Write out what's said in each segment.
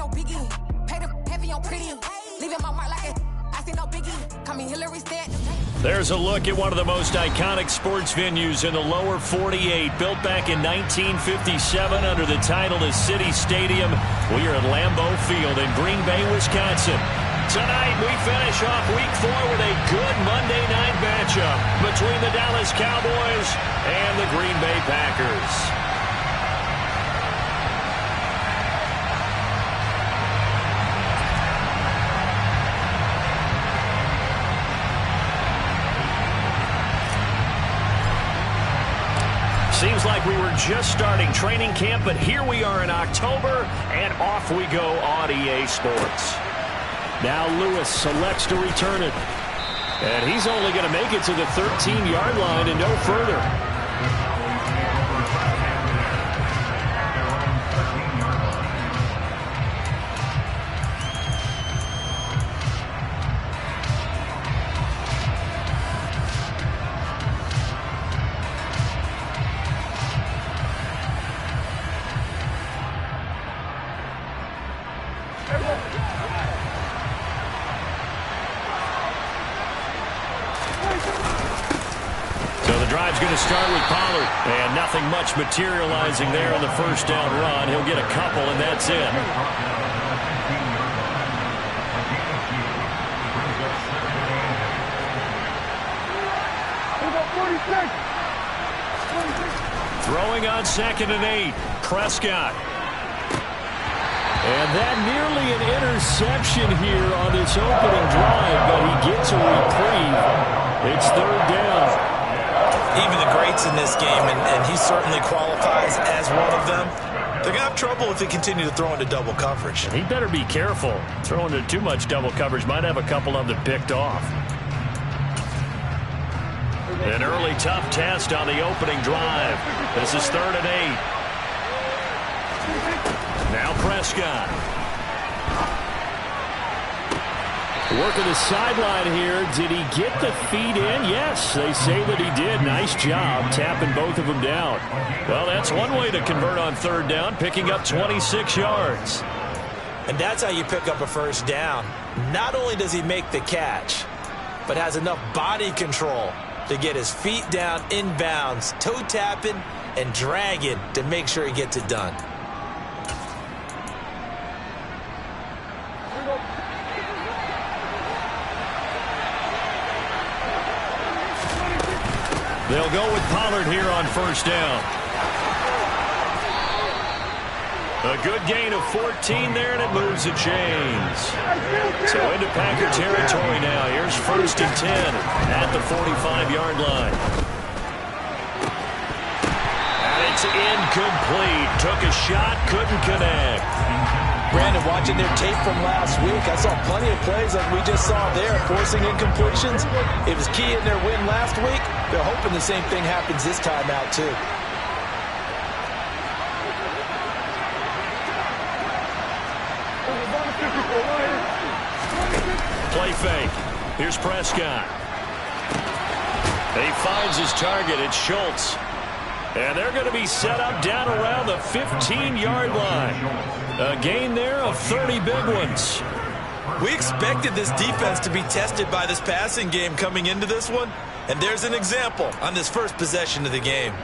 no biggie. Pay the heavy on pretty. Leaving my mark like a I see no biggie. Call me Hillary Stanton. There's a look at one of the most iconic sports venues in the lower 48. Built back in 1957 under the title of City Stadium. We are at Lambeau Field in Green Bay, Wisconsin. Tonight, we finish off Week 4 with a good Monday night matchup between the Dallas Cowboys and the Green Bay Packers. Seems like we were just starting training camp, but here we are in October, and off we go on EA Sports. Now Lewis selects to return it. And he's only going to make it to the 13-yard line and no further. Going to start with Pollard, and nothing much materializing there on the first down run. He'll get a couple, and that's it. Throwing on 2nd and 8, Prescott. And that nearly an interception here on this opening drive, but he gets a reprieve. It's 3rd down. Even the greats in this game, and he certainly qualifies as one of them, they're going to have trouble if they continue to throw into double coverage. He better be careful. Throwing into too much double coverage might have a couple of them picked off. An early tough test on the opening drive. This is 3rd and 8. Now Prescott. Working the sideline here. Did he get the feet in? Yes, they say that he did. Nice job tapping both of them down. Well, that's one way to convert on 3rd down, picking up 26 yards. And that's how you pick up a first down. Not only does he make the catch, but has enough body control to get his feet down inbounds, toe tapping and dragging to make sure he gets it done. They'll go with Pollard here on 1st down. A good gain of 14 there, and it moves the chains. So into Packer territory now. Here's 1st and 10 at the 45-yard line. And it's incomplete. Took a shot, couldn't connect. Brandon, watching their tape from last week, I saw plenty of plays like we just saw there, forcing incompletions. It was key in their win last week. They're hoping the same thing happens this time out, too. Play fake. Here's Prescott. He finds his target. It's Schultz. And they're going to be set up down around the 15-yard line. A gain there of 30 big ones. We expected this defense to be tested by this passing game coming into this one. And there's an example on this first possession of the game.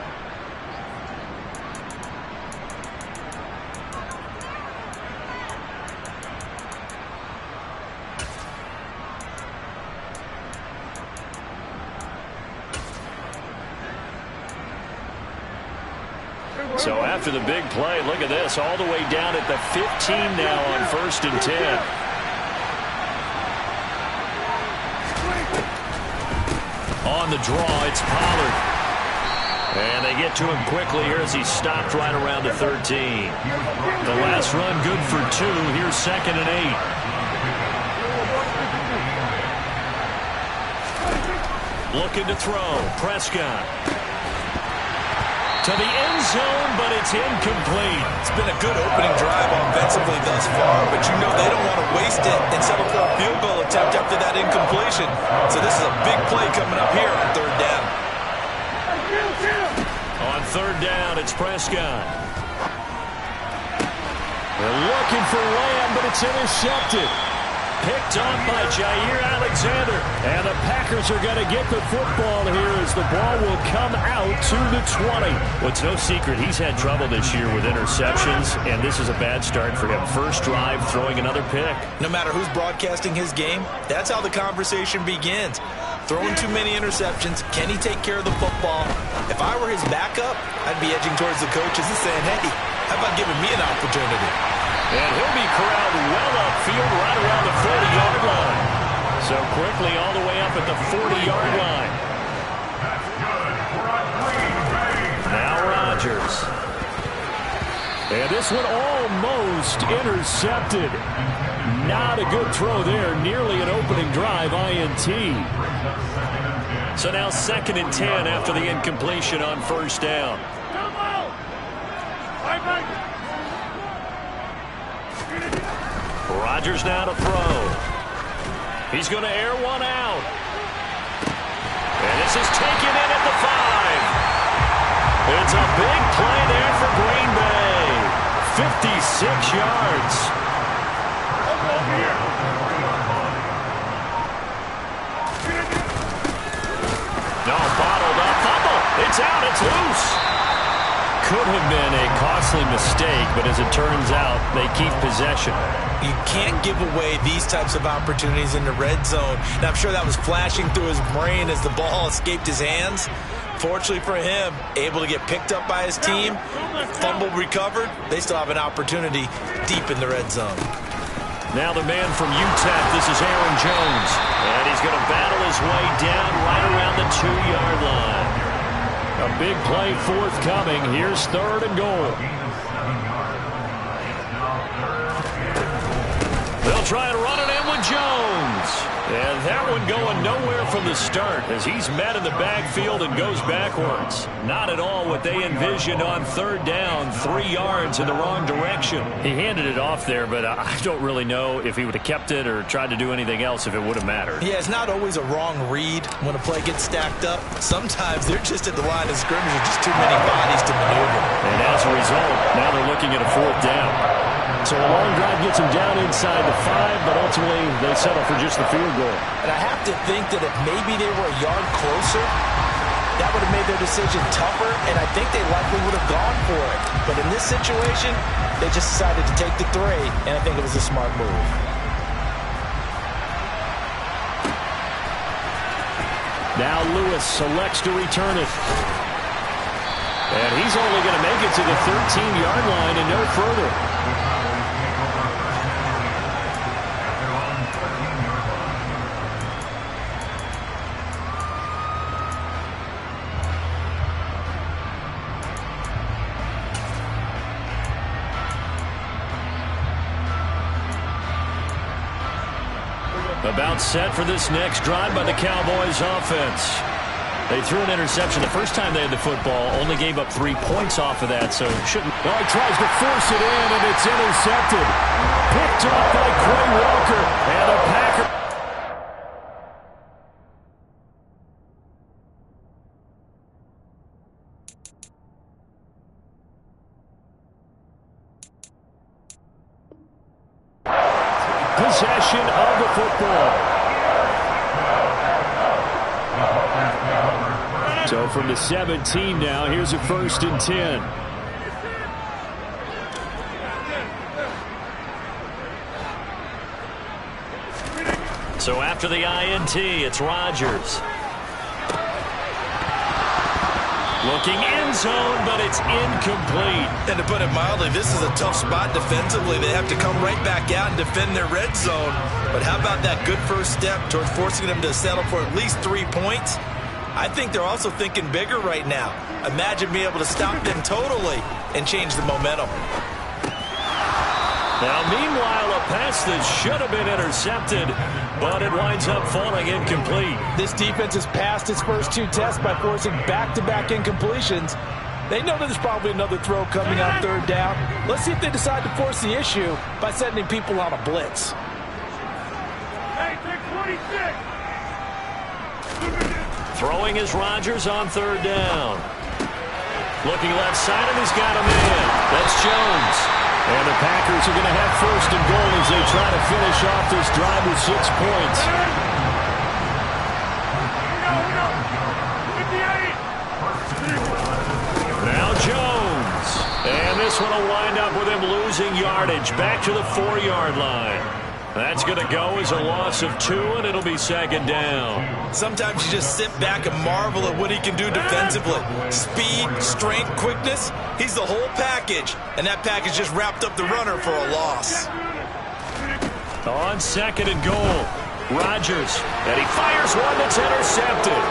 So after the big play, look at this, all the way down at the 15 now on 1st and 10. On the draw, it's Pollard. And they get to him quickly here as he stopped right around the 13. The last run good for 2. Here's 2nd and 8. Looking to throw. Prescott. To the end zone, but it's incomplete. It's been a good opening drive offensively thus far, but you know they don't want to waste it and settle for a field goal attempt after that incompletion. So this is a big play coming up here on 3rd down. On 3rd down, it's Prescott. And look looking for Lamb, but it's intercepted. Picked off by Jair Alexander. And the Packers are going to get the football here as the ball will come out to the 20. Well, it's no secret he's had trouble this year with interceptions, and this is a bad start for him. First drive, throwing another pick. No matter who's broadcasting his game, that's how the conversation begins. Throwing too many interceptions. Can he take care of the football? If I were his backup, I'd be edging towards the coaches and saying, hey, how about giving me an opportunity? And he'll be corralled well upfield right around the 40-yard line. So quickly all the way up at the 40-yard line. Now Rodgers. And this one almost intercepted. Not a good throw there. Nearly an opening drive, INT. So now 2nd and 10 after the incompletion on first down. Rodgers now to throw. He's going to air one out. And this is taken in at the 5. It's a big play there for Green Bay. 56 yards. No, bottled up. Fumble. It's out. It's loose. Could have been a costly mistake, but as it turns out, they keep possession. You can't give away these types of opportunities in the red zone. And I'm sure that was flashing through his brain as the ball escaped his hands. Fortunately for him, able to get picked up by his team, fumble recovered. They still have an opportunity deep in the red zone. Now the man from UTEP, this is Aaron Jones. And he's going to battle his way down right around the 2-yard line. A big play forthcoming. Here's 3rd and goal. They'll try and run it in with Jones. And that one going nowhere from the start as he's met in the backfield and goes backwards. Not at all what they envisioned on 3rd down. 3 yards in the wrong direction. He handed it off there, but I don't really know if he would have kept it or tried to do anything else if it would have mattered. Yeah, it's not always a wrong read when a play gets stacked up. Sometimes they're just at the line of scrimmage with just too many bodies to maneuver. And as a result, now they're looking at a 4th down. So a long drive gets them down inside the 5, but ultimately they settle for just the field goal. And I have to think that if maybe they were a yard closer, that would have made their decision tougher, and I think they likely would have gone for it. But in this situation, they just decided to take the 3, and I think it was a smart move. Now Lewis selects to return it. And he's only going to make it to the 13-yard line and no further. About set for this next drive by the Cowboys offense. They threw an interception the first time they had the football, only gave up 3 points off of that, so shouldn't. Oh, he tries to force it in, and it's intercepted. Picked off by Quay Walker, and the Packers. Possession of the football. So from the 17 now, here's a 1st and 10. So after the INT, it's Rodgers. Looking end zone, but it's incomplete. And to put it mildly, this is a tough spot defensively. They have to come right back out and defend their red zone. But how about that good first step towards forcing them to settle for at least 3 points? I think they're also thinking bigger right now. Imagine being able to stop them totally and change the momentum. Now, meanwhile, a pass that should have been intercepted, but it winds up falling incomplete. This defense has passed its first 2 tests by forcing back-to-back incompletions. They know there's probably another throw coming on 3rd down. Let's see if they decide to force the issue by sending people on a blitz. Hey, take 26. Throwing is Rodgers on 3rd down. Looking left side, and he's got him in. That's Jones. And the Packers are going to have first and goal as they try to finish off this drive with 6 points. Now Jones. And this one will wind up with him losing yardage back to the 4-yard line. That's going to go as a loss of 2, and it'll be second down. Sometimes you just sit back and marvel at what he can do defensively. Speed, strength, quickness. He's the whole package, and that package just wrapped up the runner for a loss. On second and goal, Rodgers, and he fires one that's intercepted.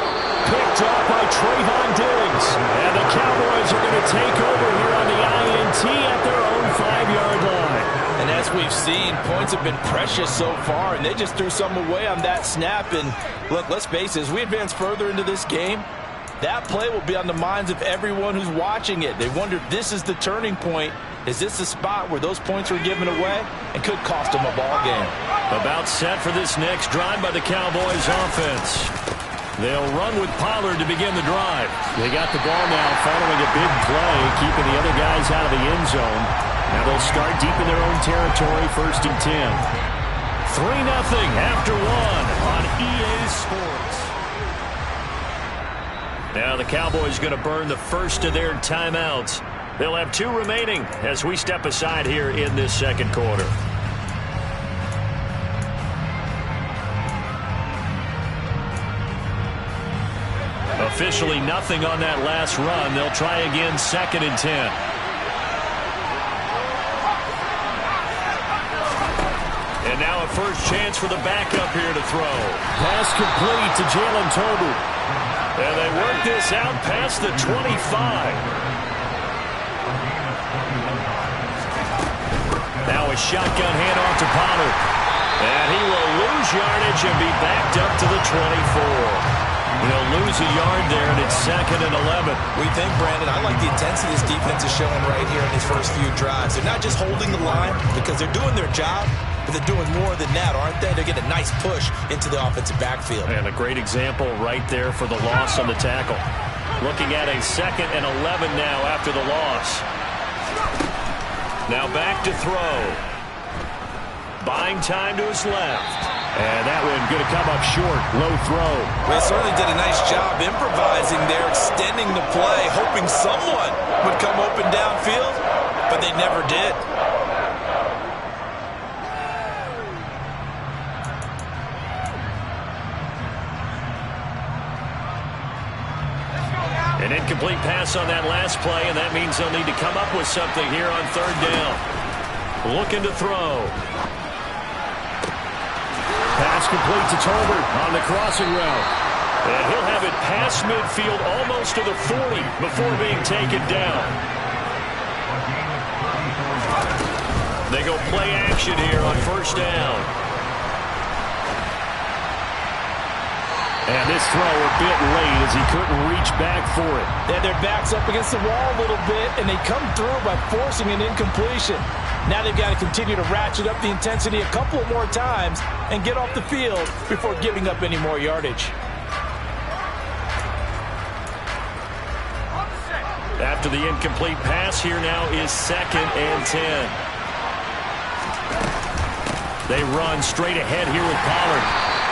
Picked up by Trayvon Diggs. And the Cowboys are going to take over here on the INT at their own 5-yard line. And as we've seen, points have been precious so far, and they just threw some away on that snap. And look, let's face it, as we advance further into this game, that play will be on the minds of everyone who's watching it. They wonder, this is the turning point. Is this the spot where those points were given away and could cost them a ball game? About set for this next drive by the Cowboys offense. They'll run with Pollard to begin the drive. They got the ball now following a big play, keeping the other guys out of the end zone. Now they'll start deep in their own territory, 1st and 10. 3-0 after 1 on EA Sports. Now the Cowboys going to burn the first of their timeouts. They'll have 2 remaining as we step aside here in this second quarter. Officially nothing on that last run. They'll try again 2nd and 10. And now a first chance for the backup here to throw. Pass complete to Jalen Tolbert. And they work this out past the 25. Now a shotgun handoff to Pollard. And he will lose yardage and be backed up to the 24. They'll lose a yard there, and it's 2nd and 11. We think, Brandon, I like the intensity this defense is showing right here in these first few drives. They're not just holding the line because they're doing their job, but they're doing more than that, aren't they? They're getting a nice push into the offensive backfield. And a great example right there for the loss on the tackle. Looking at a 2nd and 11 now after the loss. Now back to throw. Buying time to his left. And that one going to come up short. Low throw. They certainly did a nice job improvising there, extending the play, hoping someone would come open downfield, but they never did. An incomplete pass on that last play, and that means they'll need to come up with something here on 3rd down. Looking to throw. Pass complete to Tolbert on the crossing route. And he'll have it past midfield almost to the 40 before being taken down. They go play action here on 1st down. And this throw a bit late as he couldn't reach back for it. They had their backs up against the wall a little bit, and they come through by forcing an incompletion. Now they've got to continue to ratchet up the intensity a couple more times and get off the field before giving up any more yardage. After the incomplete pass, here now is 2nd and 10. They run straight ahead here with Pollard.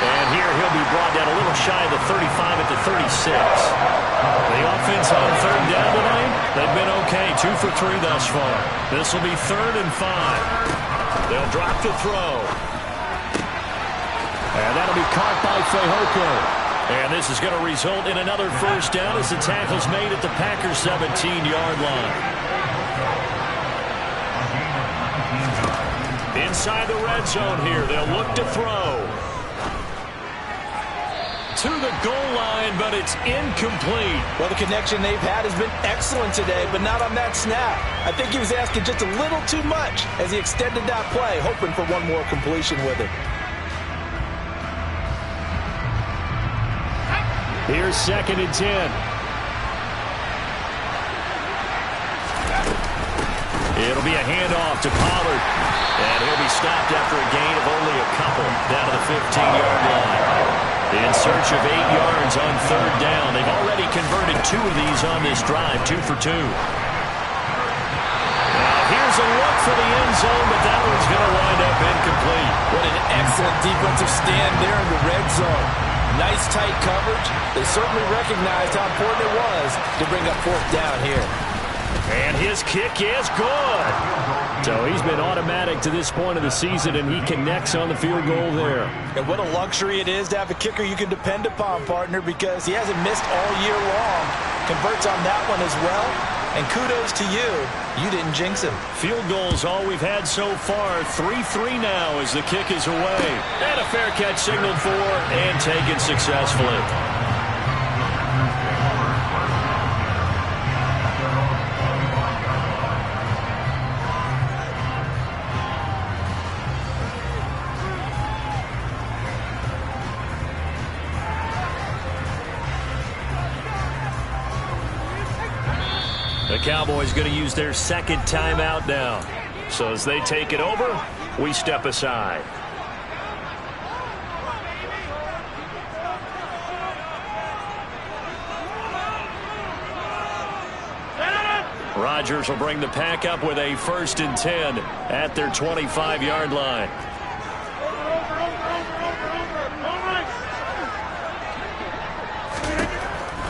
And here he'll be brought down a little shy of the 35 at the 36. The offense on 3rd down tonight, they've been okay. 2 for 3 thus far. This will be 3rd and 5. They'll drop the throw. And that'll be caught by Fehoko. And this is going to result in another first down as the tackle's made at the Packers' 17-yard line. Inside the red zone here, they'll look to throw. To the goal line, but it's incomplete. Well, the connection they've had has been excellent today, but not on that snap. I think he was asking just a little too much as he extended that play, hoping for one more completion with it. Here's 2nd and 10. It'll be a handoff to Pollard. And he'll be stopped after a gain of only a couple down to the 15-yard line. In search of 8 yards on 3rd down. They've already converted 2 of these on this drive, 2 for 2. Now here's There's a look for the end zone, but that one's going to wind up incomplete. What an excellent defensive stand there in the red zone. Nice tight coverage. They certainly recognized how important it was to bring up fourth down here. And his kick is good. So he's been automatic to this point of the season, and he connects on the field goal there. And what a luxury it is to have a kicker you can depend upon, partner, because he hasn't missed all year long. Converts on that one as well. And kudos to you. You didn't jinx him. Field goals all we've had so far. 3-3 now as the kick is away. And a fair catch signaled for and taken successfully. The Cowboys going to use their second timeout now. So as they take it over, we step aside. Rodgers will bring the pack up with a 1st and 10 at their 25-yard line.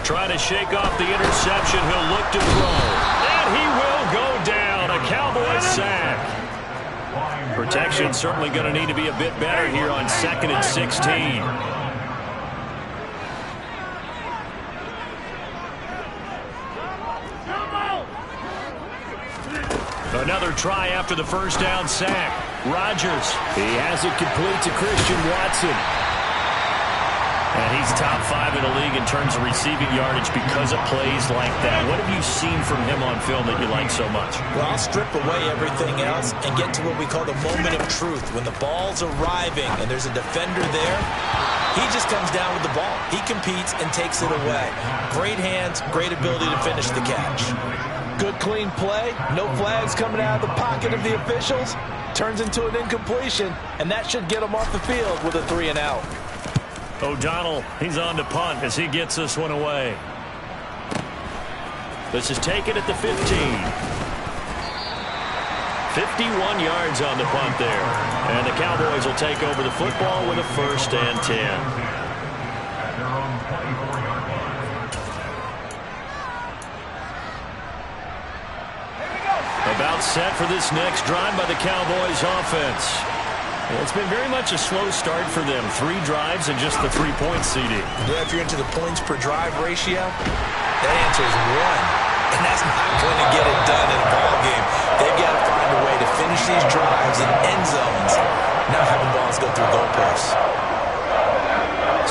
Trying to shake off the interception. He'll look to throw. And he will go down. A Cowboys sack. Protection certainly going to need to be a bit better here on 2nd and 16. Another try after the 1st down sack. Rodgers. He has it complete to Christian Watson. And he's top 5 in the league in terms of receiving yardage because of plays like that. What have you seen from him on film that you like so much? Well, I'll strip away everything else and get to what we call the moment of truth. When the ball's arriving and there's a defender there, he just comes down with the ball. He competes and takes it away. Great hands, great ability to finish the catch. Good clean play. No flags coming out of the pocket of the officials. Turns into an incompletion, and that should get him off the field with a 3 and out. O'Donnell, he's on to punt as he gets this one away. This is taken at the 15. 51 yards on the punt there. And the Cowboys will take over the football with a 1st and 10. About set for this next drive by the Cowboys offense. It's been very much a slow start for them. 3 drives and just the 3-point CD. Yeah, if you're into the points per drive ratio, that answer is 1. And that's not going to get it done in a ball game. They've got to find a way to finish these drives in end zones, not having balls go through goalposts.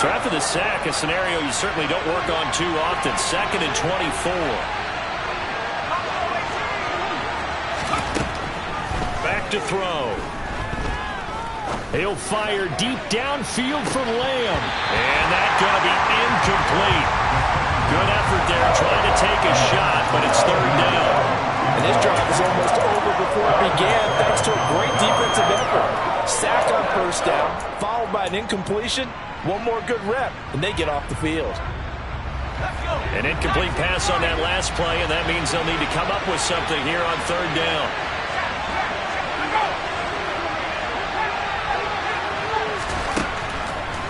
So after the sack, a scenario you certainly don't work on too often. 2nd and 24. Back to throw. He'll fire deep downfield from Lamb. And that's going to be incomplete. Good effort there trying to take a shot, but it's 3rd down. And this drive was almost over before it began thanks to a great defensive effort. Sack on 1st down, followed by an incompletion. One more good rep, and they get off the field. An incomplete pass on that last play, and that means they'll need to come up with something here on 3rd down.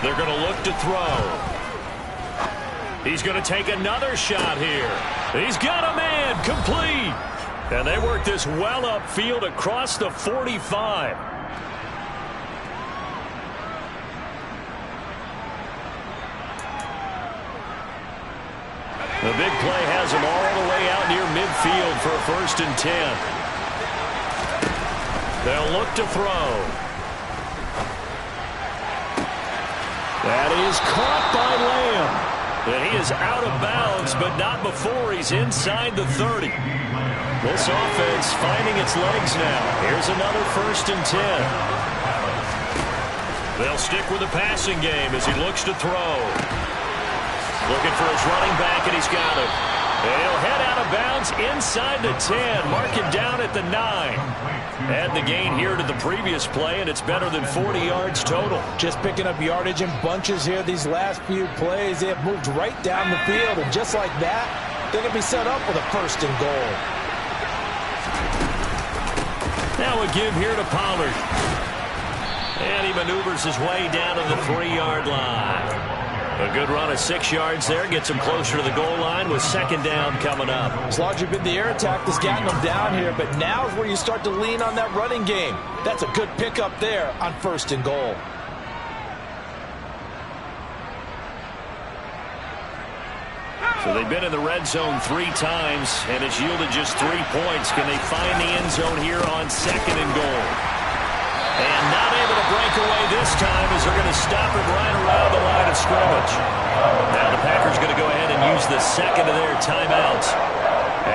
They're going to look to throw. He's going to take another shot here. He's got a man, complete. And they work this well upfield across the 45. The big play has him all the way out near midfield for a 1st and 10. They'll look to throw. That is caught by Lamb. And he is out of bounds, but not before he's inside the 30. This offense finding its legs now. Here's another 1st and 10. They'll stick with the passing game as he looks to throw. Looking for his running back, and he's got it. And he'll head out of bounds inside the 10. Mark him down at the 9. Add the gain here to the previous play, and it's better than 40 yards total. Just picking up yardage in bunches here these last few plays. They have moved right down the field, and just like that, they're going to be set up with a 1st and goal. Now a give here to Pollard. And he maneuvers his way down to the 3-yard line. A good run of 6 yards there. Gets him closer to the goal line with second down coming up. It's largely been the air attack that's gotten them down here, but now is where you start to lean on that running game. That's a good pickup there on 1st and goal. So they've been in the red zone 3 times, and it's yielded just 3 points. Can they find the end zone here on 2nd and goal? And not able to break away this time as they're going to stop it right around the line of scrimmage. Now the Packers going to go ahead and use the second of their timeouts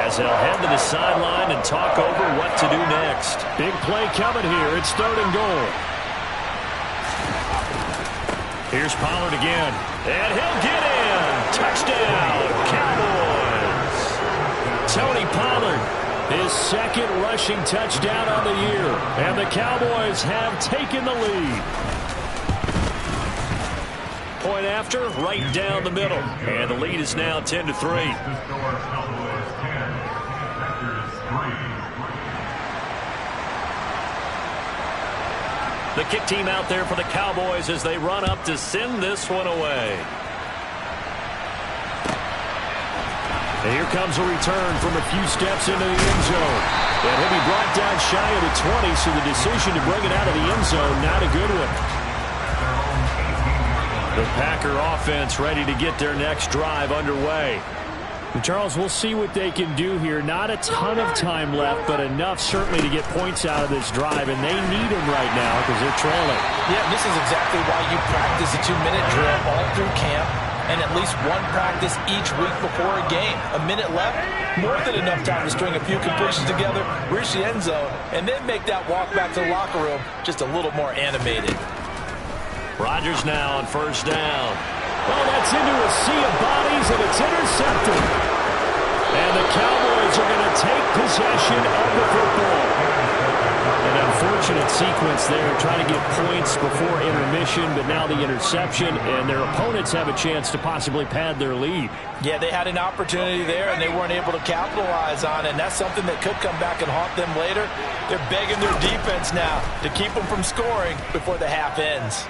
as they'll head to the sideline and talk over what to do next. Big play coming here. It's 3rd and goal. Here's Pollard again. And he'll get in. Touchdown, Cowboys. Tony Pollard, his 2nd rushing touchdown on the year. And the Cowboys have taken the lead. Point after, right down the middle. And the lead is now 10-3. The kick team out there for the Cowboys as they run up to send this one away. And here comes a return from a few steps into the end zone. And he'll be brought down shy of the 20, so the decision to bring it out of the end zone, not a good one. The Packer offense ready to get their next drive underway. And Charles, we'll see what they can do here. Not a ton of time left, but enough certainly to get points out of this drive, and they need them right now because they're trailing. Yeah, this is exactly why you practice a 2-minute drill all through camp and at least one practice each week before a game. A minute left, more than enough time to string a few completions together, reach the end zone, and then make that walk back to the locker room just a little more animated. Rodgers now on 1st down. Oh, that's into a sea of bodies, and it's intercepted. And the Cowboys are going to take possession of the football. An unfortunate sequence there, trying to get points before intermission, but now the interception, and their opponents have a chance to possibly pad their lead. Yeah, they had an opportunity there, and they weren't able to capitalize on it, and that's something that could come back and haunt them later. They're begging their defense now to keep them from scoring before the half ends.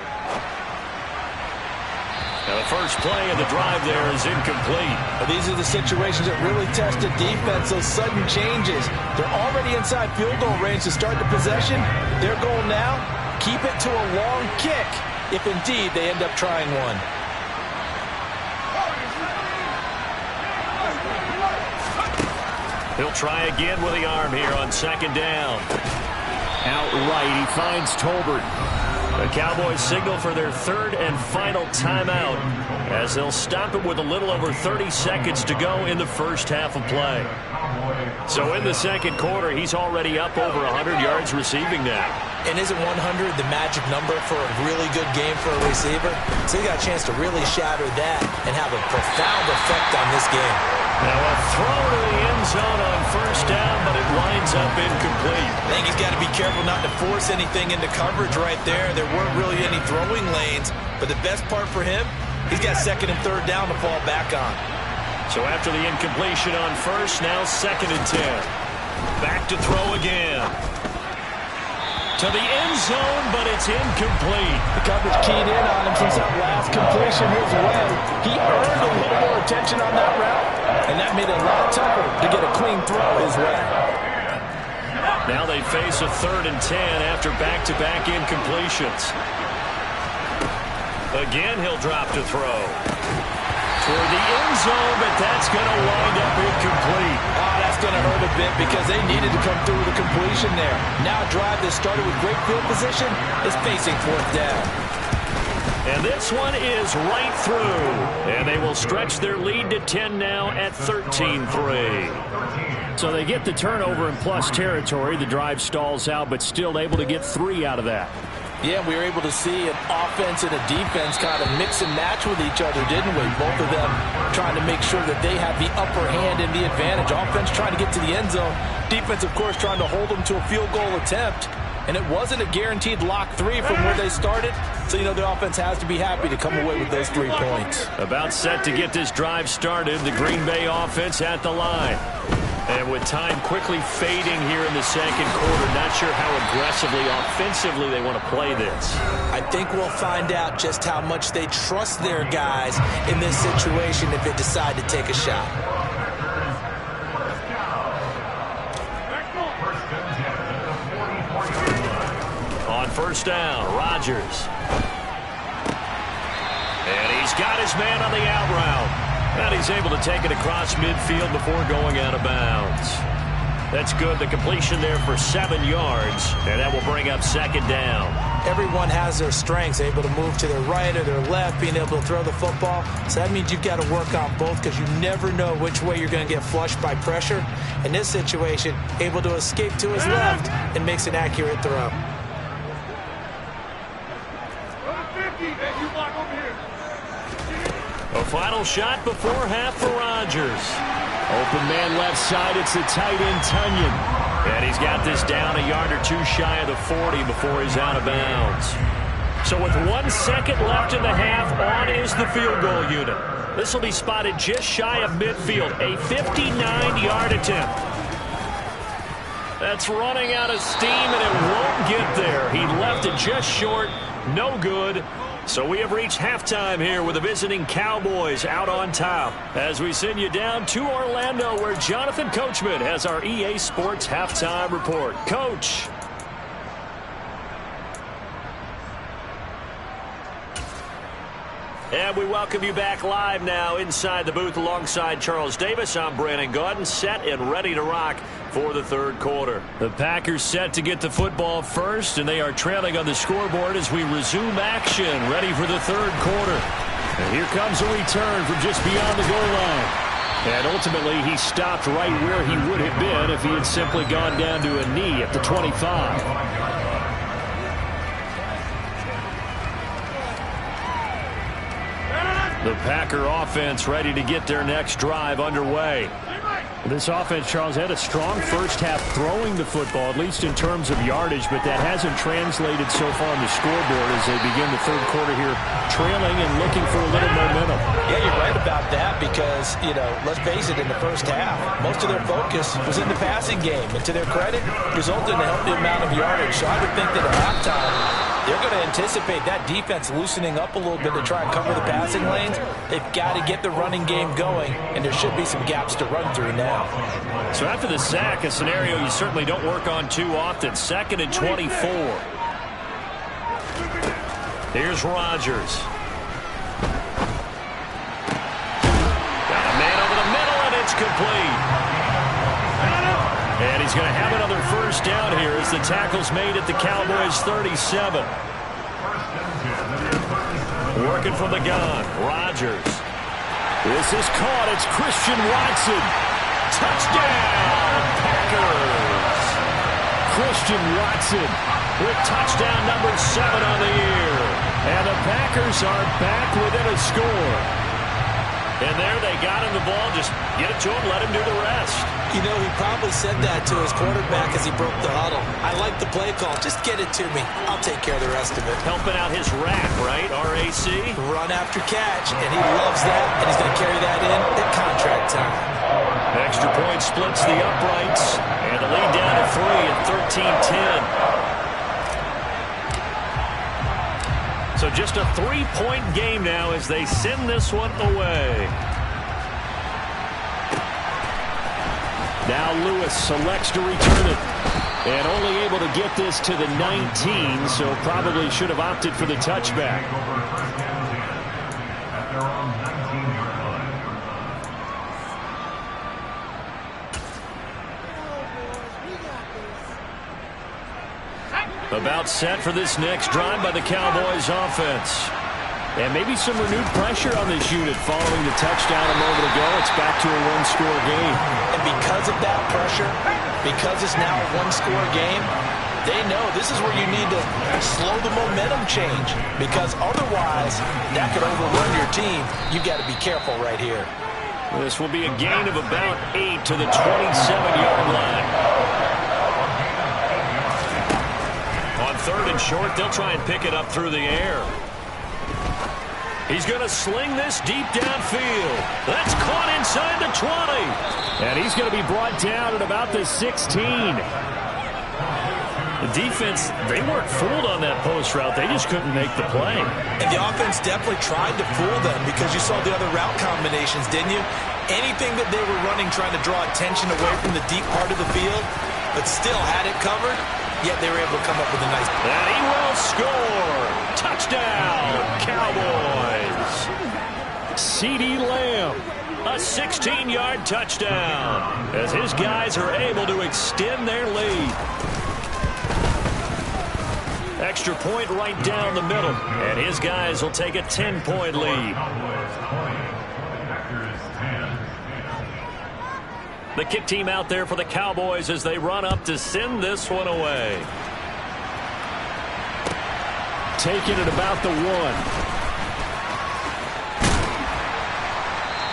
Now the first play of the drive there is incomplete. These are the situations that really test a defense, those sudden changes. They're already inside field goal range to start the possession. Their goal now, keep it to a long kick, if indeed they end up trying one. He'll try again with the arm here on 2nd down. Outright, he finds Tolbert. The Cowboys signal for their 3rd and final timeout as they'll stop it with a little over 30 seconds to go in the first half of play. So in the 2nd quarter, he's already up over 100 yards receiving now. And isn't 100 the magic number for a really good game for a receiver? So he got a chance to really shatter that and have a profound effect on this game. Now a throw to the end zone on 1st down, but it winds up incomplete. I think he's got to be careful not to force anything into coverage right there. There weren't really any throwing lanes, but the best part for him, he's got 2nd and 3rd down to fall back on. So after the incompletion on 1st, now 2nd and 10. Back to throw again. To the end zone, but it's incomplete. The coverage keyed in on him since that last completion his way. He earned a little more attention on that route, and that made it a lot tougher to get a clean throw his way. Now they face a 3rd and 10 after back-to-back incompletions. Again, he'll drop to throw. Toward the end zone, but that's going to wind up incomplete. Oh, that's going to hurt a bit because they needed to come through with a completion there. Now a drive that started with great field position is facing 4th down. And this one is right through. And they will stretch their lead to 10 now at 13-3. So they get the turnover in plus territory. The drive stalls out, but still able to get 3 out of that. Yeah, we were able to see an offense and a defense kind of mix and match with each other, didn't we? Both of them trying to make sure that they have the upper hand and the advantage. Offense trying to get to the end zone. Defense, of course, trying to hold them to a field goal attempt. And it wasn't a guaranteed lock 3 from where they started. So, you know, the offense has to be happy to come away with those 3 points. About set to get this drive started. The Green Bay offense at the line. And with time quickly fading here in the second quarter, not sure how aggressively, offensively they want to play this. I think we'll find out just how much they trust their guys in this situation if they decide to take a shot. On first down, Rodgers. And he's got his man on the out route. And he's able to take it across midfield before going out of bounds. That's good. The completion there for 7 yards. And that will bring up second down. Everyone has their strengths, able to move to their right or their left, being able to throw the football. So that means you've got to work on both because you never know which way you're going to get flushed by pressure. In this situation, able to escape to his left and makes an accurate throw. A final shot before half for Rodgers. Open man left side. It's the tight end, Tunyon. And he's got this down a yard or two shy of the 40 before he's out of bounds. So with 1 second left in the half, on is the field goal unit. This will be spotted just shy of midfield. A 59-yard attempt. That's running out of steam, and it won't get there. He left it just short. No good. So we have reached halftime here with the visiting Cowboys out on top. As we send you down to Orlando, where Jonathan Coachman has our EA Sports halftime report. Coach. And we welcome you back live now inside the booth alongside Charles Davis. I'm Brandon Gaudin, set and ready to rock for the third quarter. The Packers set to get the football first, and they are trailing on the scoreboard as we resume action, ready for the third quarter. And here comes a return from just beyond the goal line. And ultimately, he stopped right where he would have been if he had simply gone down to a knee at the 25. The Packer offense ready to get their next drive underway. This offense, Charles, had a strong first half throwing the football, at least in terms of yardage, but that hasn't translated so far on the scoreboard as they begin the third quarter here, trailing and looking for a little momentum. Yeah, you're right about that because, let's face it, in the first half, most of their focus was in the passing game. And to their credit, resulted in a healthy amount of yardage. So I would think that at halftime, they're going to anticipate that defense loosening up a little bit to try and cover the passing lanes. They've got to get the running game going, and there should be some gaps to run through now. So after the sack, a scenario you certainly don't work on too often. 2nd and 24. Here's Rodgers. Got a man over the middle, and it's complete. And he's going to have another first down here as the tackle's made at the Cowboys' 37. Working from the gun, Rodgers. This is caught. It's Christian Watson. Touchdown, Packers. Christian Watson with touchdown number 7 on the year. And the Packers are back within a score. And there they got him the ball. Just get it to him, let him do the rest. He probably said that to his quarterback as he broke the huddle. I like the play call. Just get it to me. I'll take care of the rest of it. Helping out his rack, right? R-A-C? Run after catch, and he loves that, and he's going to carry that in at contract time. Extra point splits the uprights, and the lead down to 3 at 13-10. So just a 3-point game now as they send this one away. Now Lewis selects to return it. And only able to get this to the 19, so probably should have opted for the touchback. About set for this next drive by the Cowboys offense. And maybe some renewed pressure on this unit following the touchdown a moment ago. It's back to a one-score game. And because of that pressure, because it's now a one-score game, they know this is where you need to slow the momentum change. Because otherwise, that could overrun your team. You've got to be careful right here. This will be a gain of about 8 to the 27-yard line. On 3rd and short, they'll try and pick it up through the air. He's going to sling this deep downfield. That's caught inside the 20. And he's going to be brought down at about the 16. The defense, they weren't fooled on that post route. They just couldn't make the play. And the offense definitely tried to fool them because you saw the other route combinations, didn't you? Anything that they were running trying to draw attention away from the deep part of the field, but still had it covered, yet they were able to come up with a nice... And he will score. Touchdown, Cowboys. CeeDee Lamb, a 16-yard touchdown as his guys are able to extend their lead. Extra point right down the middle, and his guys will take a 10-point lead. The kick team out there for the Cowboys as they run up to send this one away. Taking it about the 1.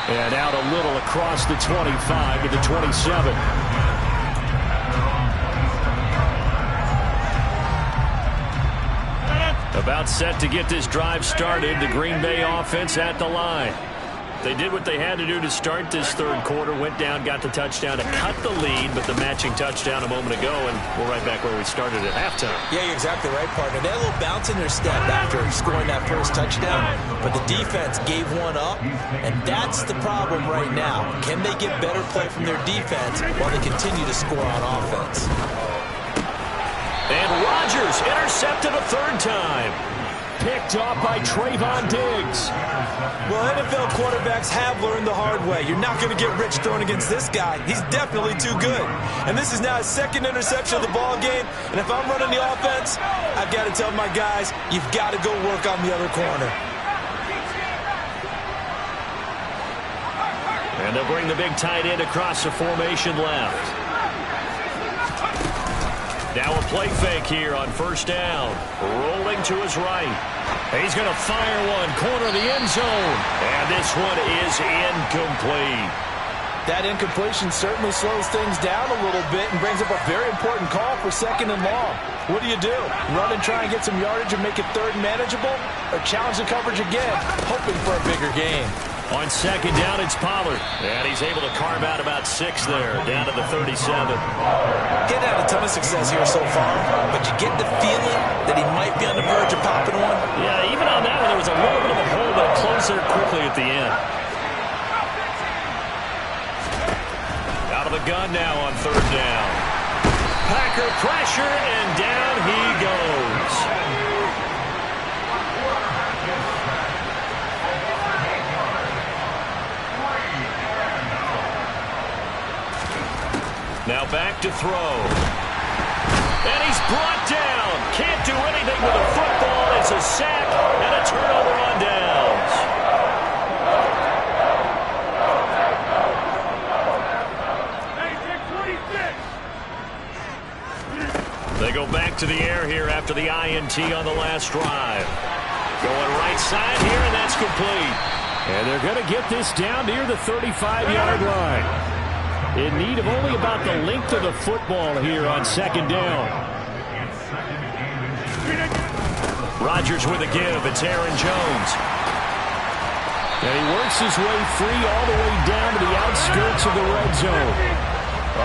And out a little across the 25 to the 27. About set to get this drive started. The Green Bay offense at the line. They did what they had to do to start this third quarter. Went down, got the touchdown to cut the lead, but the matching touchdown a moment ago, and we're right back where we started at halftime. Yeah, you're exactly right, partner. They had a little bounce in their step after scoring that first touchdown, but the defense gave one up, and that's the problem right now. Can they get better play from their defense while they continue to score on offense? And Rodgers intercepted a third time. Picked off by Trayvon Diggs. Well, NFL quarterbacks have learned the hard way. You're not going to get rich throwing against this guy. He's definitely too good. And this is now his second interception of the ball game. And if I'm running the offense, I've got to tell my guys, you've got to go work on the other corner. And they'll bring the big tight end across the formation left. Now a play fake here on first down. Rolling to his right. He's going to fire one. Corner of the end zone. And this one is incomplete. That incompletion certainly slows things down a little bit and brings up a very important call for second and long. What do? Run and try and get some yardage and make it third manageable? Or challenge the coverage again, hoping for a bigger gain? On second down, it's Pollard. And he's able to carve out about 6 there, down to the 37. He's had a ton of success here so far, but you get the feeling that he might be on the verge of popping one. Yeah, even on that one, there was a little bit of a hole, but it closed there quickly at the end. Out of the gun now on third down. Packer pressure, and down he goes. Now back to throw. And he's brought down. Can't do anything with a football. It's a sack and a turnover on downs. They go back to the air here after the INT on the last drive. Going right side here, and that's complete. And they're going to get this down near the 35-yard line. In need of only about the length of the football here on second down. Rodgers with a give. It's Aaron Jones. And he works his way free all the way down to the outskirts of the red zone.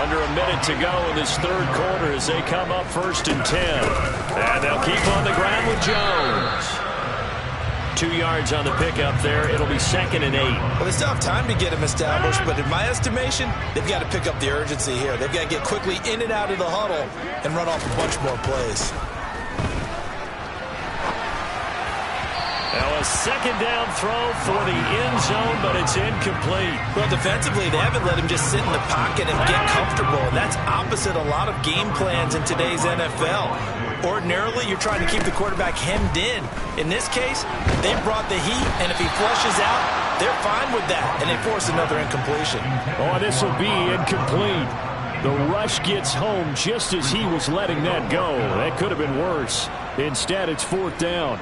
Under a minute to go in this third quarter as they come up 1st and 10. And they'll keep on the ground with Jones. 2 yards on the pickup there. It'll be 2nd and 8. Well, they still have time to get him established, but in my estimation, they've got to pick up the urgency here. They've got to get quickly in and out of the huddle and run off a bunch more plays. Now a second down throw for the end zone, but it's incomplete. Well, defensively, they haven't let him just sit in the pocket and get comfortable, and that's opposite a lot of game plans in today's NFL. Ordinarily, you're trying to keep the quarterback hemmed in. In this case, they brought the heat, and if he flushes out, they're fine with that, and they force another incompletion. Oh, this will be incomplete. The rush gets home just as he was letting that go. That could have been worse. Instead, it's 4th down.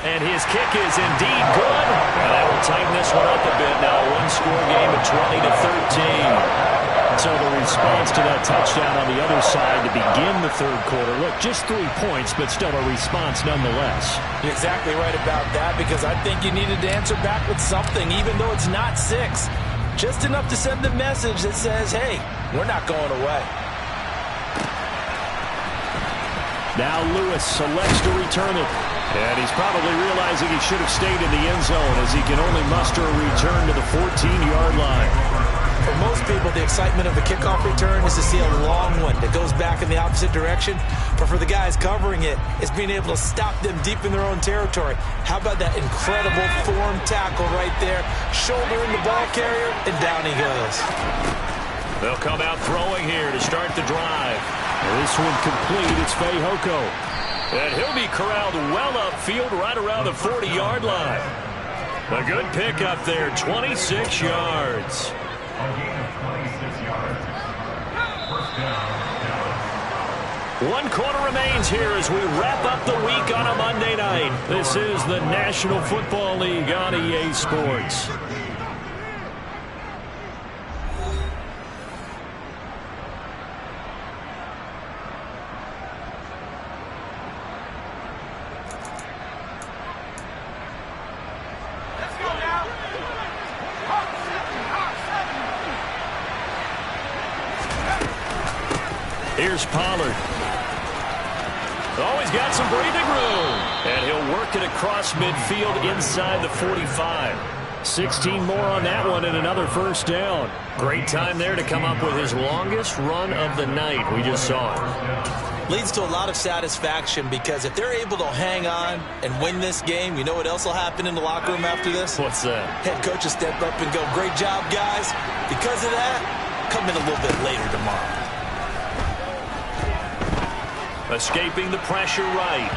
And his kick is indeed good. And that will tighten this one up a bit now. A one-score game at 20-13. So the response to that touchdown on the other side to begin the third quarter. Look, just 3 points, but still a response nonetheless. You're exactly right about that, because I think you needed to answer back with something, even though it's not 6. Just enough to send the message that says, hey, we're not going away. Now Lewis selects to return it. And he's probably realizing he should have stayed in the end zone, as he can only muster a return to the 14-yard line. For most people, the excitement of the kickoff return is to see a long one that goes back in the opposite direction. But for the guys covering it, it's being able to stop them deep in their own territory. How about that incredible form tackle right there? Shouldering the ball carrier, and down he goes. They'll come out throwing here to start the drive. This one complete. It's Fehoko. And he'll be corralled well upfield right around the 40-yard line. A good pickup there, 26 yards. A gain of 26 yards. First down. 1 quarter remains here as we wrap up the week on a Monday night. This is the National Football League on EA Sports. Here's Pollard. Oh, he's got some breathing room. And he'll work it across midfield inside the 45. 16 more on that one and another first down. Great time there to come up with his longest run of the night. We just saw it. Leads to a lot of satisfaction, because if they're able to hang on and win this game, you know what else will happen in the locker room after this? What's that? Head coach will step up and go, great job, guys. Because of that, come in a little bit later tomorrow. Escaping the pressure right.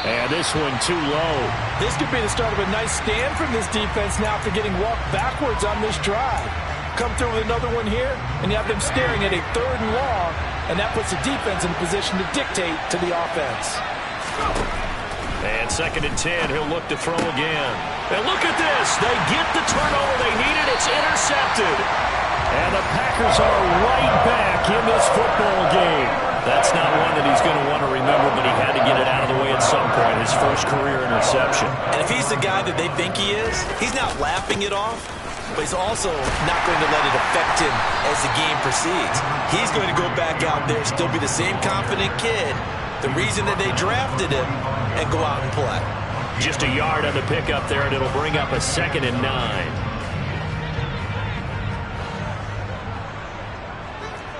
And this one too low. This could be the start of a nice stand from this defense now after getting walked backwards on this drive. Come through with another one here, and you have them staring at a 3rd and long, and that puts the defense in a position to dictate to the offense. And 2nd and 10, he'll look to throw again. And look at this. They get the turnover they needed. It's intercepted. And the Packers are right back in this football game. That's not one that he's going to want to remember, but he had to get it out of the way at some point. His first career interception. And if he's the guy that they think he is, he's not laughing it off, but he's also not going to let it affect him as the game proceeds. He's going to go back out there, still be the same confident kid, the reason that they drafted him, and go out and play. Just a yard on the pickup there, and it'll bring up a 2nd and 9.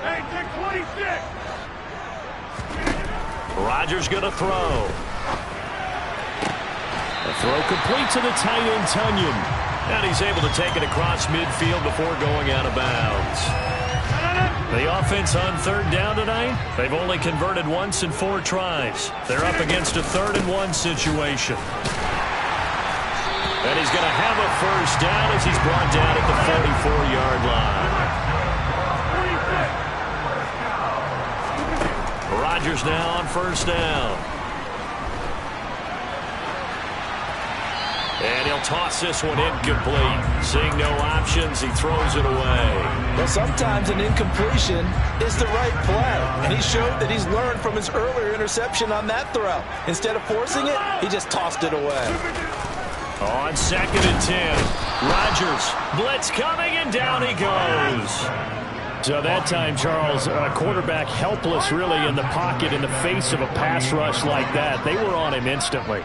Hey, take 26. Rodgers going to throw. A throw complete to the tight end, Tunyon. And he's able to take it across midfield before going out of bounds. The offense on 3rd down tonight, they've only converted once in 4 tries. They're up against a 3rd and 1 situation. And he's going to have a first down as he's brought down at the 44-yard line. Rodgers now on first down. And he'll toss this one incomplete. Seeing no options, he throws it away. Well, sometimes an incompletion is the right play. And he showed that he's learned from his earlier interception on that throw. Instead of forcing it, he just tossed it away. On 2nd and 10, Rodgers, blitz coming, and down he goes. So that time, Charles, a quarterback helpless really in the pocket in the face of a pass rush like that. They were on him instantly.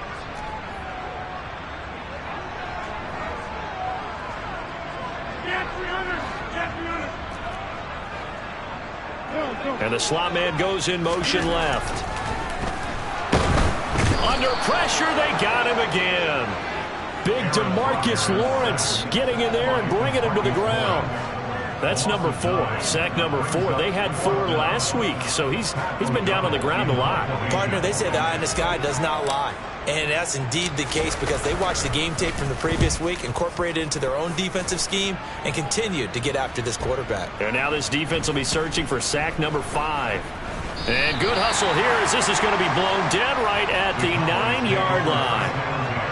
And the slot man goes in motion left. Under pressure, they got him again. Big DeMarcus Lawrence getting in there and bringing him to the ground. That's number 4, sack number 4. They had 4 last week, so he's been down on the ground a lot. Partner, they say the eye in the sky does not lie. And that's indeed the case, because they watched the game tape from the previous week, incorporated it into their own defensive scheme, and continued to get after this quarterback. And now this defense will be searching for sack number 5. And good hustle here as this is going to be blown dead right at the 9-yard line.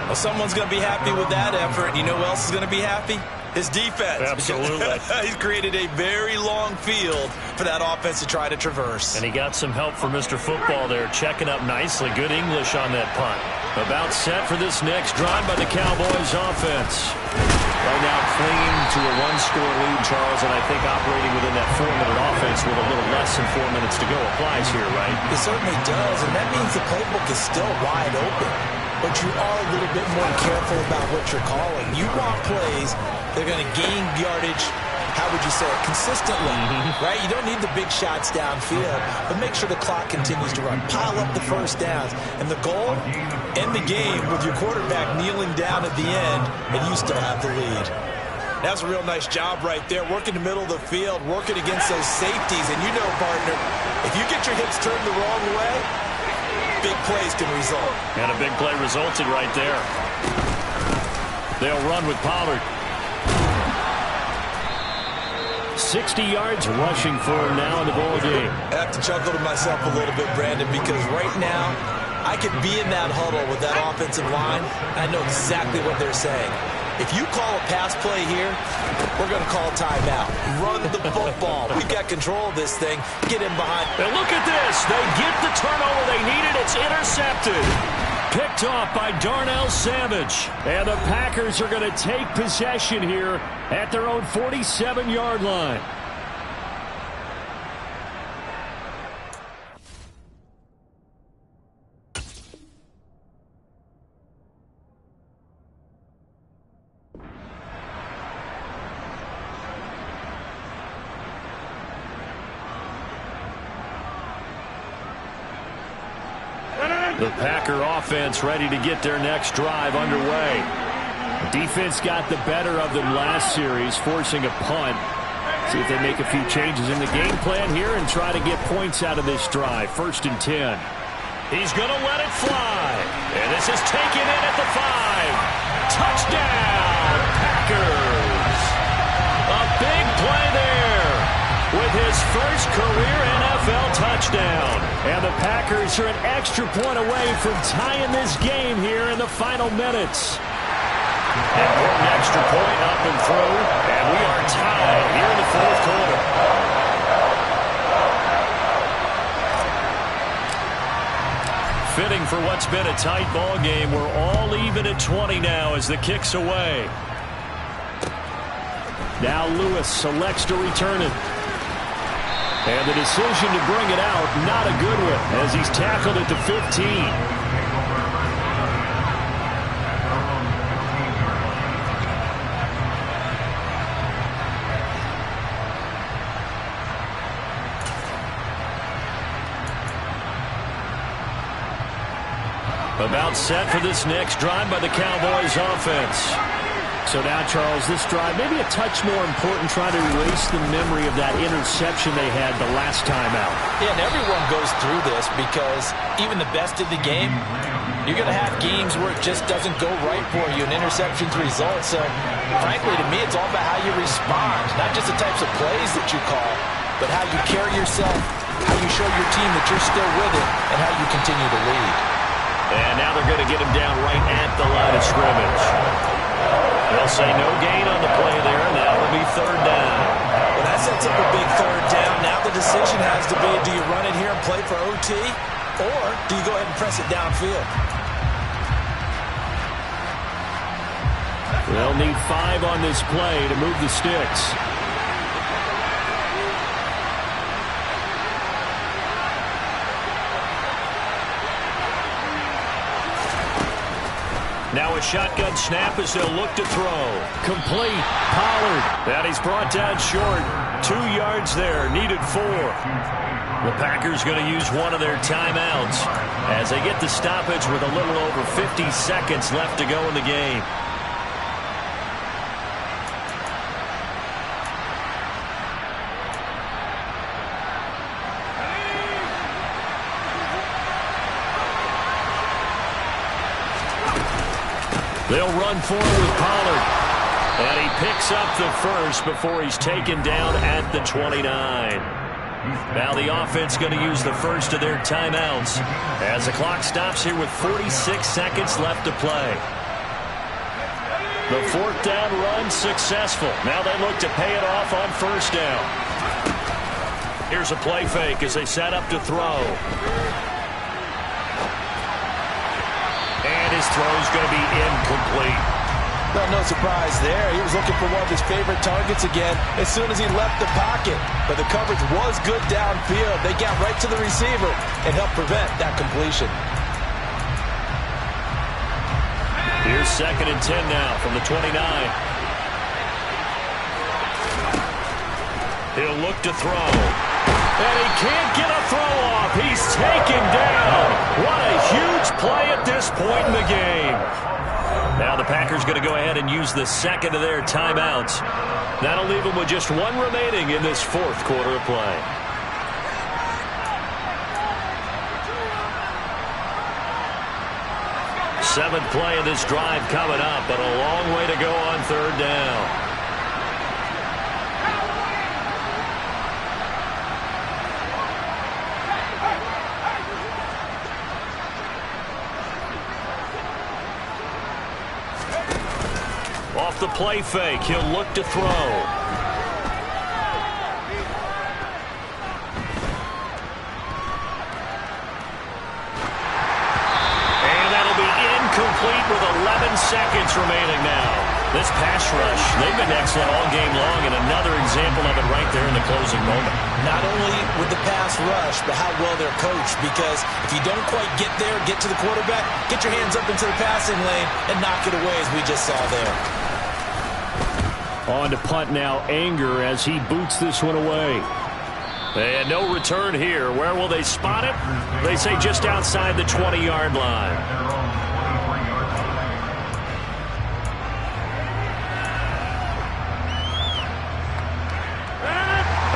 Well, someone's going to be happy with that effort. You know who else is going to be happy? His defense. Absolutely. He's created a very long field for that offense to try to traverse. And he got some help from Mr. Football there, checking up nicely. Good English on that punt. About set for this next drive by the Cowboys offense. Right now clinging to a one-score lead, Charles, and I think operating within that 4-minute offense with a little less than 4 minutes to go applies here, right? It certainly does, and that means the playbook is still wide open. But you are a little bit more careful about what you're calling. You want plays that are going to gain yardage, how would you say it, consistently, right? You don't need the big shots downfield, but make sure the clock continues to run. Pile up the first downs. And the goal, end the game with your quarterback kneeling down at the end, and you still have the lead. That's a real nice job right there, working the middle of the field, working against those safeties. And you know, partner, if you get your hips turned the wrong way, big plays can result. And a big play resulted right there. They'll run with Pollard. 60 yards rushing for him now in the ball game. I have to chuckle to myself a little bit, Brandon, because right now I could be in that huddle with that offensive line. I know exactly what they're saying. If you call a pass play here, we're going to call a timeout. Run the football. We've got control of this thing. Get in behind. And look at this. They get the turnover they needed. It's intercepted. Picked off by Darnell Savage. And the Packers are going to take possession here at their own 47-yard line. The Packer offense ready to get their next drive underway. Defense got the better of them last series, forcing a punt. See if they make a few changes in the game plan here and try to get points out of this drive. 1st and 10. He's going to let it fly. And this is taken in at the 5. Touchdown, Packers. A big play there with his first career NFL touchdown. And the Packers are an extra point away from tying this game here in the final minutes. Important extra point up and through, and we are tied here in the 4th quarter. Fitting for what's been a tight ball game. We're all even at 20 now as the kick's away. Now Lewis selects to return it. And the decision to bring it out, not a good one, as he's tackled at the 15. About set for this next drive by the Cowboys offense. So now, Charles, this drive maybe a touch more important, trying to erase the memory of that interception they had the last time out. Yeah, and everyone goes through this because even the best of the game, you're going to have games where it just doesn't go right for you, and interceptions result. So, frankly, to me, it's all about how you respond, not just the types of plays that you call, but how you carry yourself, how you show your team that you're still with it, and how you continue to lead. And now they're going to get him down right at the line of scrimmage. They'll say no gain on the play there, and that will be 3rd down. Well, that sets up a big 3rd down. Now the decision has to be, do you run it here and play for OT, or do you go ahead and press it downfield? They'll need 5 on this play to move the sticks. Now a shotgun snap as they'll look to throw. Complete. Pollard. That he's brought down short. 2 yards there. Needed 4. The Packers going to use one of their timeouts as they get the stoppage with a little over 50 seconds left to go in the game. They'll run forward with Pollard. And he picks up the first before he's taken down at the 29. Now the offense going to use the first of their timeouts as the clock stops here with 46 seconds left to play. The fourth down run successful. Now they look to pay it off on first down. Here's a play fake as they set up to throw. And his throw's going to be incomplete. Well, no surprise there. He was looking for one of his favorite targets again as soon as he left the pocket. But the coverage was good downfield. They got right to the receiver and helped prevent that completion. Here's 2nd and 10 now from the 29. He'll look to throw. And he can't get a throw off. He's taken down. What a huge play at this point in the game. Now the Packers going to go ahead and use the second of their timeouts. That'll leave them with just one remaining in this fourth quarter of play. Seventh play of this drive coming up, but a long way to go on third down. Off the play fake, he'll look to throw. And that'll be incomplete with 11 seconds remaining now. This pass rush, they've been excellent all game long, and another example of it right there in the closing moment. Not only with the pass rush, but how well they're coached, because if you don't quite get there, get to the quarterback, get your hands up into the passing lane and knock it away as we just saw there. On to punt now, Anger as he boots this one away. And no return here. Where will they spot it? They say just outside the 20-yard line.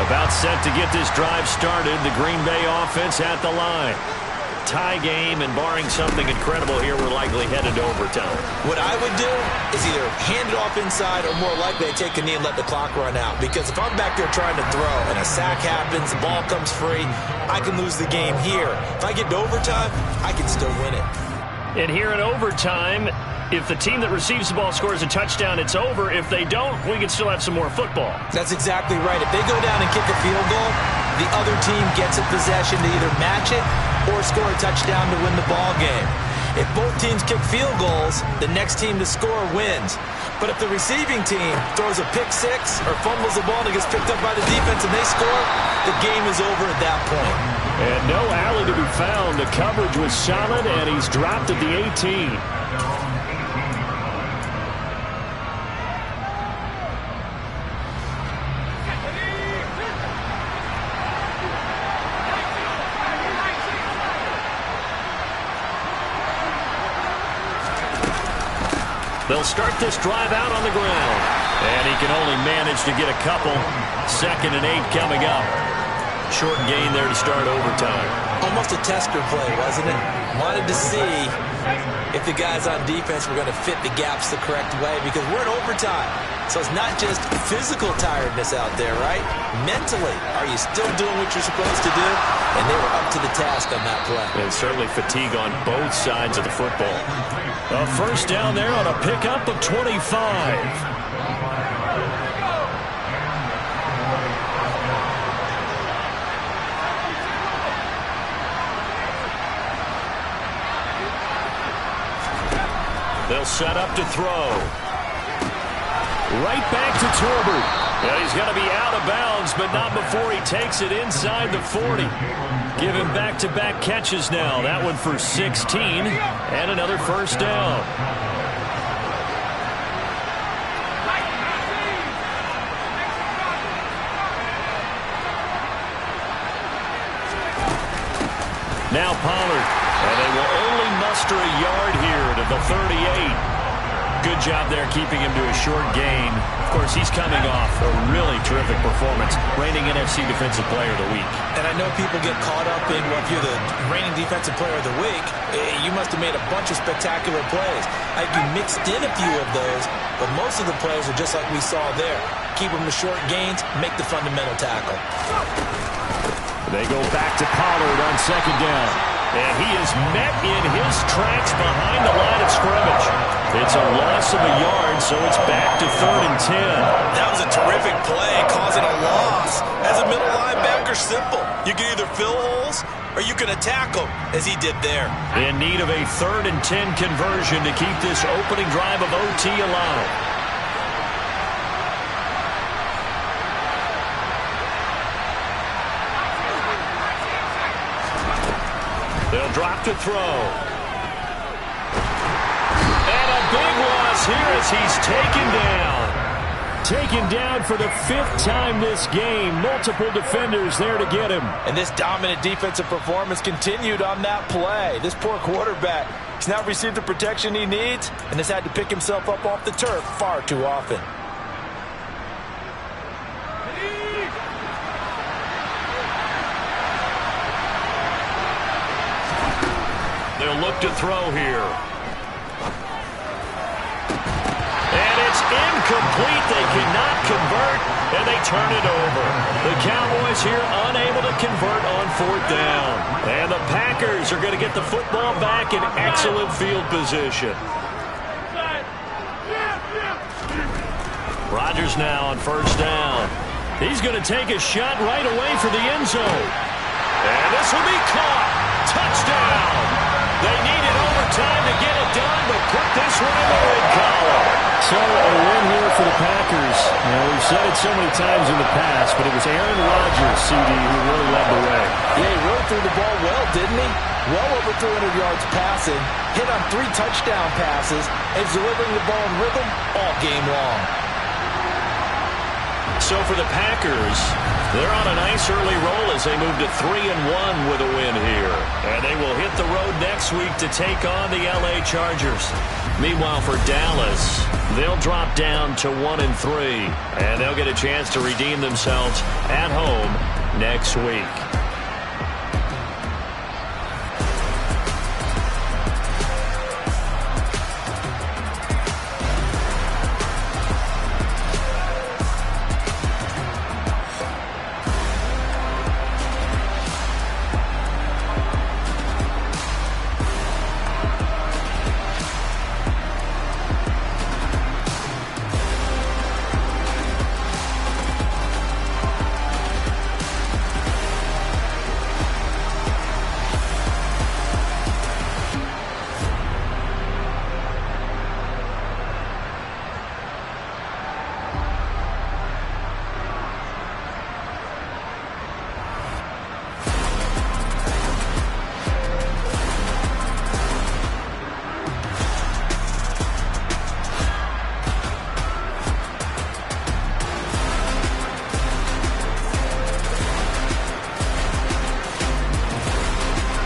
About set to get this drive started. The Green Bay offense at the line. Tie game, and barring something incredible here, we're likely headed to overtime. What I would do is either hand it off inside or more likely I take a knee and let the clock run out. Because if I'm back there trying to throw and a sack happens, the ball comes free, I can lose the game here. If I get to overtime, I can still win it. And here in overtime, if the team that receives the ball scores a touchdown, it's over. If they don't, we can still have some more football. That's exactly right. If they go down and kick a field goal, the other team gets a possession to either match it or score a touchdown to win the ball game. If both teams kick field goals, the next team to score wins. But if the receiving team throws a pick six or fumbles the ball and it gets picked up by the defense and they score, the game is over at that point. And no alley to be found. The coverage was solid, and he's dropped at the 18. They'll start this drive out on the ground. And he can only manage to get a couple. 2nd and 8 coming up. Short gain there to start overtime. Almost a tester play, wasn't it? Wanted to see if the guys on defense were going to fit the gaps the correct way, because we're in overtime. So it's not just physical tiredness out there, right? Mentally, are you still doing what you're supposed to do? And they were up to the task on that play. And certainly fatigue on both sides of the football. A first down there on a pickup of 25. They'll set up to throw. Right back to Torbert. Yeah, he's going to be out of bounds, but not before he takes it inside the 40. Give him back-to-back catches now. That one for 16, and another first down. Now Pollard, and they will only muster a yard here to the 38. Good job there keeping him to a short gain. Of course, he's coming off a really terrific performance, reigning NFC Defensive Player of the Week. And I know people get caught up in, well, if you're the reigning Defensive Player of the Week, you must have made a bunch of spectacular plays. You mixed in a few of those, but most of the plays are just like we saw there. Keep them to short gains, make the fundamental tackle. They go back to Pollard on 2nd down. And he is met in his tracks behind the line of scrimmage. It's a loss of a yard, so it's back to 3rd and 10. That was a terrific play, causing a loss. As a middle linebacker, simple. You can either fill holes or you can attack them, as he did there. In need of a 3rd and 10 conversion to keep this opening drive of OT alive. They'll drop to throw. And a big loss here as he's taken down. Taken down for the 5th time this game. Multiple defenders there to get him. And this dominant defensive performance continued on that play. This poor quarterback, he's not received the protection he needs and has had to pick himself up off the turf far too often. They'll look to throw here. And it's incomplete. They cannot convert, and they turn it over. The Cowboys here unable to convert on 4th down. And the Packers are going to get the football back in excellent field position. Rodgers now on 1st down. He's going to take a shot right away for the end zone. And this will be caught. Touchdown. They needed overtime to get it done, but put this one in the red column. So a win here for the Packers. Now, we've said it so many times in the past, but it was Aaron Rodgers, CD, who really led the way. Yeah, he really threw the ball well, didn't he? Well over 300 yards passing, hit on 3 touchdown passes, and he's delivering the ball in rhythm all game long. So for the Packers, they're on a nice early roll as they move to 3-1 with a win here. And they will hit the road next week to take on the LA Chargers. Meanwhile, for Dallas, they'll drop down to 1-3. And they'll get a chance to redeem themselves at home next week.